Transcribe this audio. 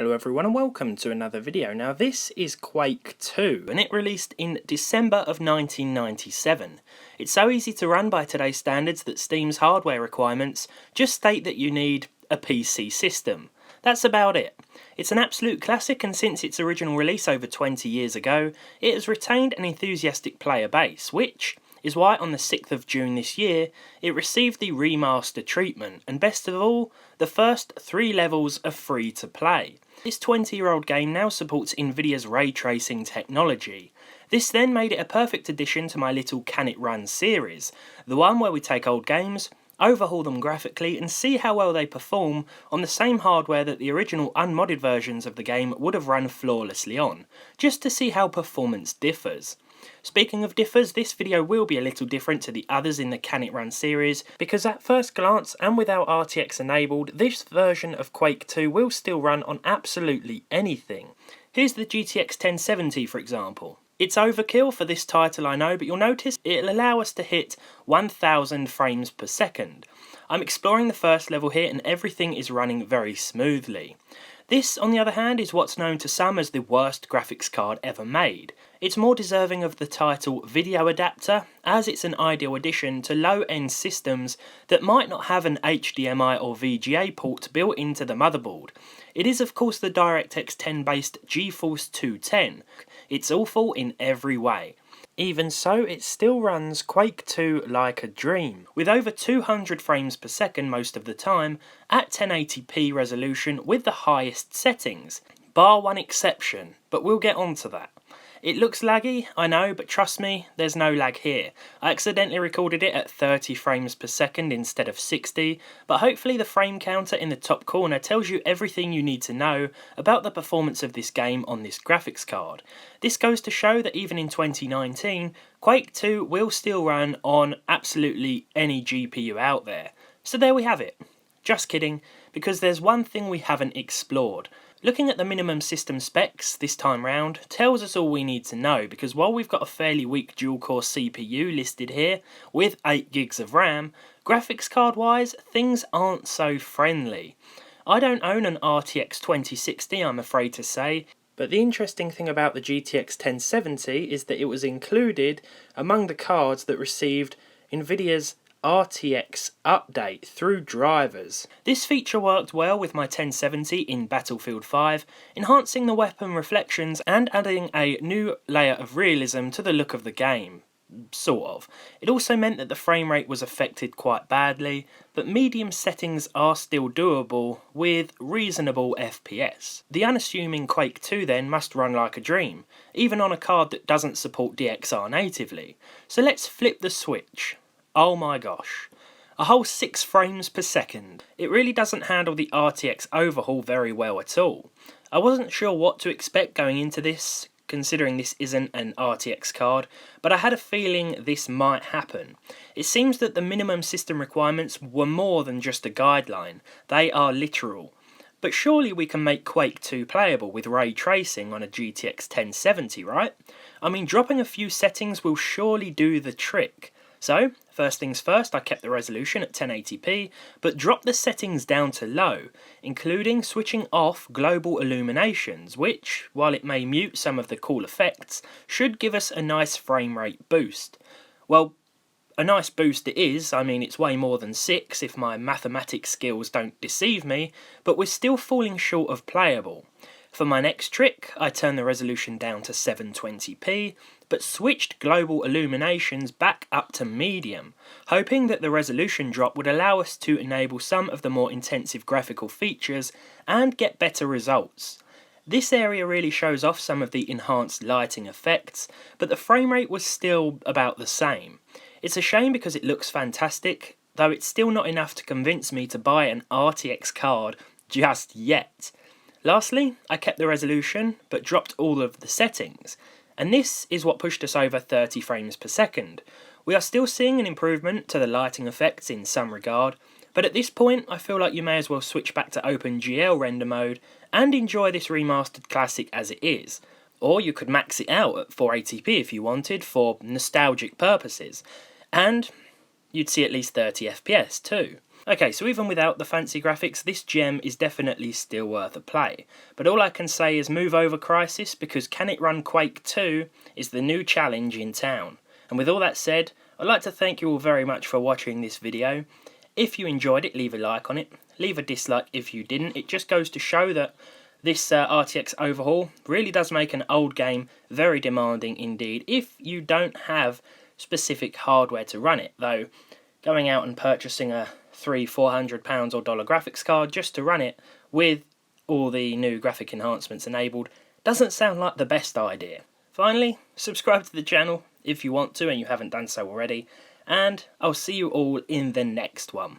Hello everyone and welcome to another video. Now this is Quake II and it released in December of 1997. It's so easy to run by today's standards that Steam's hardware requirements just state that you need a PC system. That's about it. It's an absolute classic, and since its original release over 20 years ago, it has retained an enthusiastic player base, which is why on the 6th of June this year, it received the remaster treatment, and best of all, the first 3 levels are free to play. This 20-year-old game now supports Nvidia's ray tracing technology. This then made it a perfect addition to my little Can It Run series, the one where we take old games, overhaul them graphically and see how well they perform on the same hardware that the original unmodded versions of the game would have run flawlessly on, just to see how performance differs. Speaking of differs, this video will be a little different to the others in the Can It Run series, because at first glance and without RTX enabled, this version of Quake II will still run on absolutely anything. Here's the GTX 1070 for example. It's overkill for this title, I know, but you'll notice it'll allow us to hit 1000 frames per second. I'm exploring the first level here and everything is running very smoothly. This, on the other hand, is what's known to some as the worst graphics card ever made. It's more deserving of the title video adapter, as it's an ideal addition to low-end systems that might not have an HDMI or VGA port built into the motherboard. It is of course the DirectX 10 based GeForce 210. It's awful in every way. Even so, it still runs Quake II like a dream, with over 200 frames per second most of the time, at 1080p resolution with the highest settings, bar one exception, but we'll get onto that. It looks laggy, I know, but trust me, there's no lag here. I accidentally recorded it at 30 frames per second instead of 60, but hopefully the frame counter in the top corner tells you everything you need to know about the performance of this game on this graphics card. This goes to show that even in 2019, Quake II will still run on absolutely any GPU out there. So there we have it. Just kidding, because there's one thing we haven't explored. Looking at the minimum system specs this time round tells us all we need to know, because while we've got a fairly weak dual-core CPU listed here with 8 gigs of RAM, graphics card wise things aren't so friendly. I don't own an RTX 2060, I'm afraid to say, but the interesting thing about the GTX 1070 is that it was included among the cards that received Nvidia's RTX update through drivers. This feature worked well with my 1070 in Battlefield 5, enhancing the weapon reflections and adding a new layer of realism to the look of the game. Sort of. It also meant that the frame rate was affected quite badly, but medium settings are still doable with reasonable FPS. The unassuming Quake II then must run like a dream, even on a card that doesn't support DXR natively. So let's flip the switch. Oh my gosh, a whole 6 frames per second. It really doesn't handle the RTX overhaul very well at all. I wasn't sure what to expect going into this, considering this isn't an RTX card, but I had a feeling this might happen. It seems that the minimum system requirements were more than just a guideline, they are literal. But surely we can make Quake II playable with ray tracing on a GTX 1070, right? I mean, dropping a few settings will surely do the trick. So, first things first, I kept the resolution at 1080p, but dropped the settings down to low, including switching off global illuminations, which, while it may mute some of the cool effects, should give us a nice frame rate boost. Well, a nice boost it is. I mean, it's way more than 6 if my mathematics skills don't deceive me, but we're still falling short of playable. For my next trick, I turned the resolution down to 720p, but switched global illuminations back up to medium, hoping that the resolution drop would allow us to enable some of the more intensive graphical features and get better results. This area really shows off some of the enhanced lighting effects, but the frame rate was still about the same. It's a shame because it looks fantastic, though it's still not enough to convince me to buy an RTX card just yet. Lastly, I kept the resolution, but dropped all of the settings, and this is what pushed us over 30 frames per second. We are still seeing an improvement to the lighting effects in some regard, but at this point I feel like you may as well switch back to OpenGL render mode and enjoy this remastered classic as it is. Or you could max it out at 480p if you wanted for nostalgic purposes, and you'd see at least 30 FPS too. Okay, so even without the fancy graphics, this gem is definitely still worth a play. But all I can say is move over Crysis, because Can It Run Quake II is the new challenge in town. And with all that said, I'd like to thank you all very much for watching this video. If you enjoyed it, leave a like on it. Leave a dislike if you didn't. It just goes to show that this RTX overhaul really does make an old game very demanding indeed if you don't have specific hardware to run it. Though, going out and purchasing a £300-400 or dollar graphics card just to run it with all the new graphic enhancements enabled doesn't sound like the best idea. Finally, subscribe to the channel if you want to and you haven't done so already, and I'll see you all in the next one.